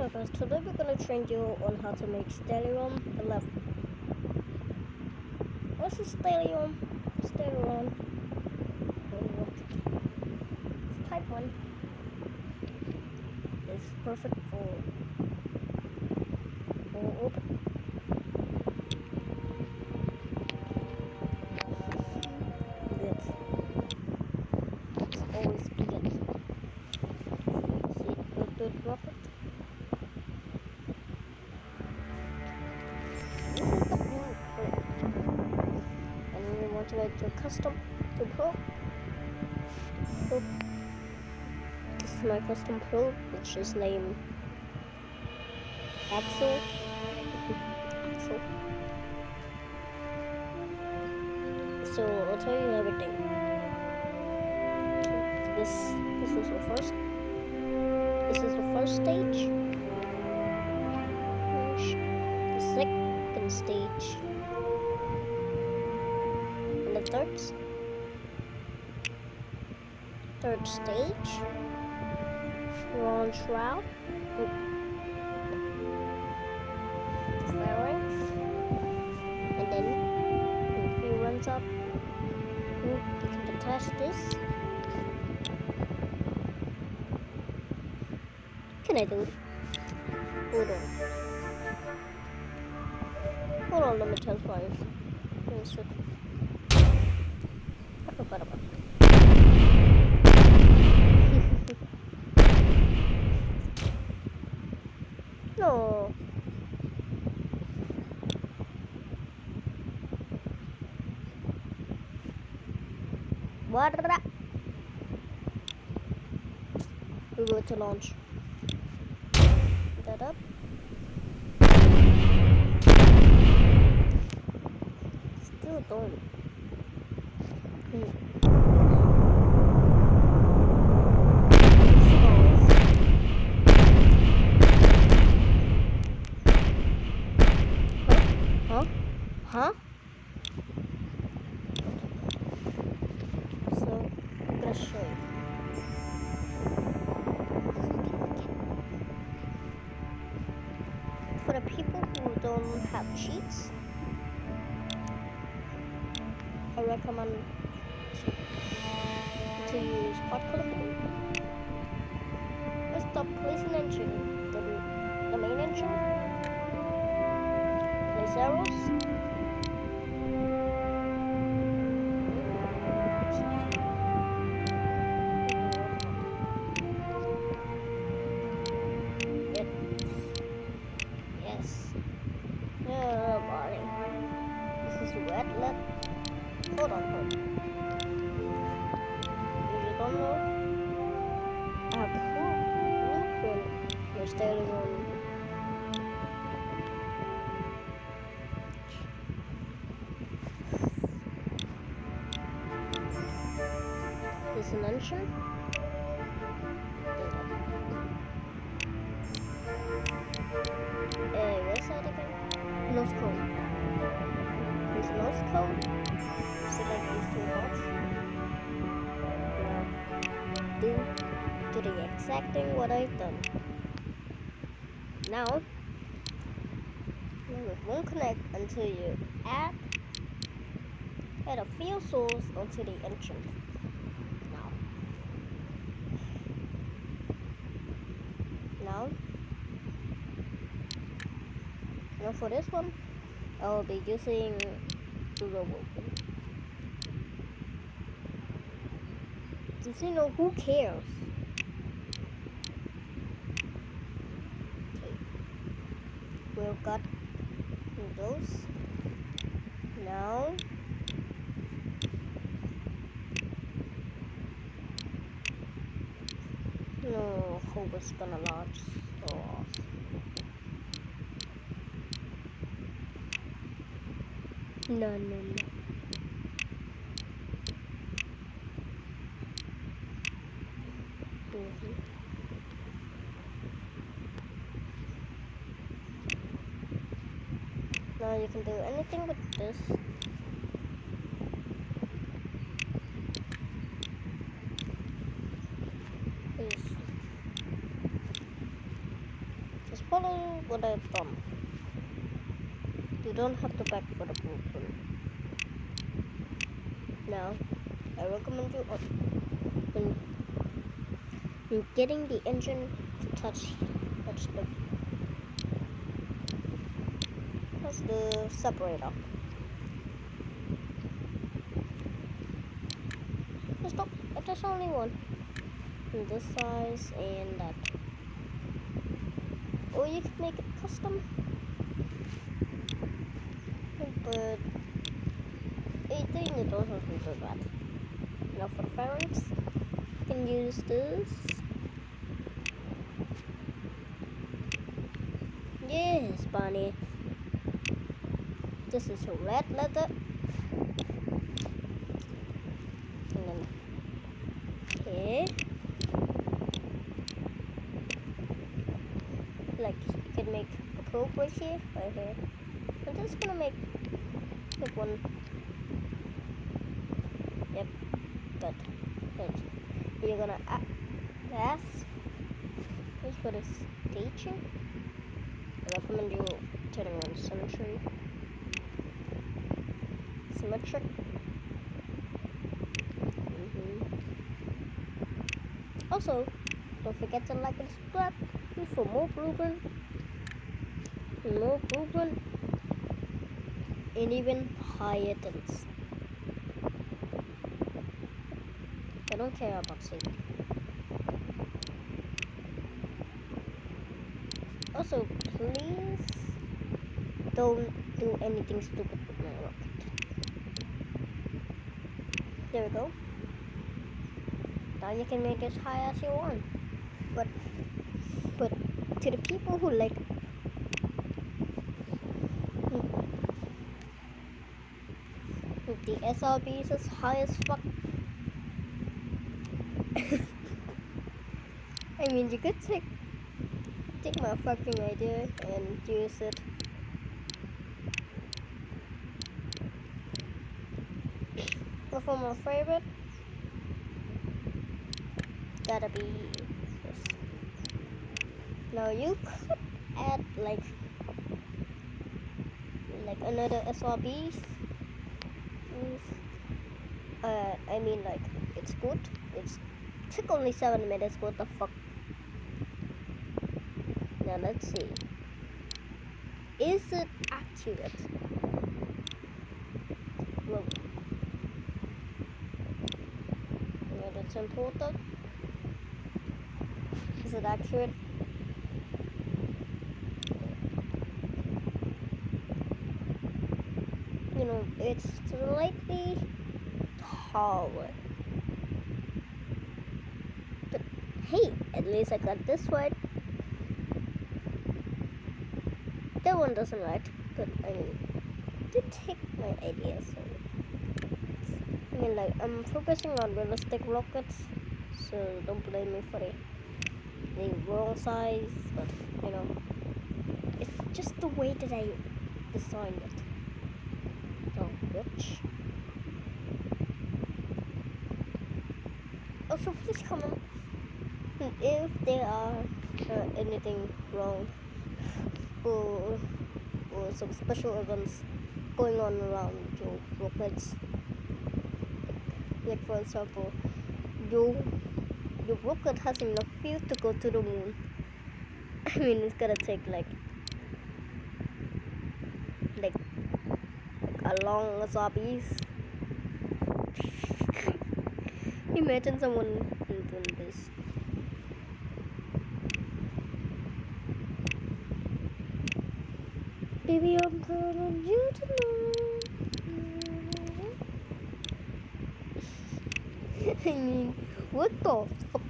Hi guys, today we're gonna train you on how to make staliron-1. What's a staliron? Staliron. It's type 1. It's perfect for open. Good. It's always be good. See, drop it. This is the blueprint. And you want to make your custom to pro. This is my custom pro, which is named Axel. So I'll tell you everything. This is the first. This is the first stage. The second stage. And the third stage. Launch route. Phalanx. And then if he runs up, you can detach this. Can I do it? Hold on, let me test fires. Let me switch. I forgot about it. No. What? We're going to launch that up. Still don't. Huh? So, I'm gonna show you. For the people who don't have cheats, I recommend to use part collecting. Let's stop placing engine, the main engine. Place arrows. This is wet. Hold on. If you don't know, I have the blueprint. You're standing on. This is an engine. Where's that again? Nose cone. This nose cone. Select these two parts. Now, do the exact thing what I've done. Now, it won't connect until you add a fuel source onto the engine. Now for this one, I will be using the robot. Since you know, who cares? Okay, we've got those. Now, no, hope it's gonna launch. So awesome. No. Now you can do anything with this. follow what I've done. You don't have to beg for the blueprint. Now, I recommend you when you're getting the engine to touch the separator. Stop. There's only one. And this size and that. Or you can make it custom. But I think you don't have to do that. Now for the fabrics, you can use this. Yes, Bunny. This is a red leather. And then, okay. Like, you can make a probe right here. I'm just gonna make one. Yep, good. You're gonna pass. This for the staging. I recommend you turning on symmetry. Symmetric. Also, don't forget to like and subscribe for more blueprint, and even higher things. I don't care about safety. Also, please don't do anything stupid with my rocket. There we go. Now you can make it as high as you want. But to the people who like the SRBs is high as fuck. I mean, you could take my fucking idea and use it. But for my favorite, gotta be this. Now you could add like another SRBs. I mean, like, it's good. It took only 7 minutes. What the fuck? Now let's see. Is it accurate? Well, yeah, that's important. Is it accurate? You know, it's slightly taller. But hey, at least I got this right. That one doesn't right, but I mean, you take my idea. So I mean, like, I'm focusing on realistic rockets, so don't blame me for the wrong size. But you know, it's just the way that I designed it. Oh, bitch. Also, please comment if there are anything wrong or some special events going on around your rockets. Like for example, your rocket has enough fuel to go to the moon. I mean, it's gonna take like a long zombies. Imagine someone doing this. Baby, I'm counting on you tonight. I mean, what the fuck?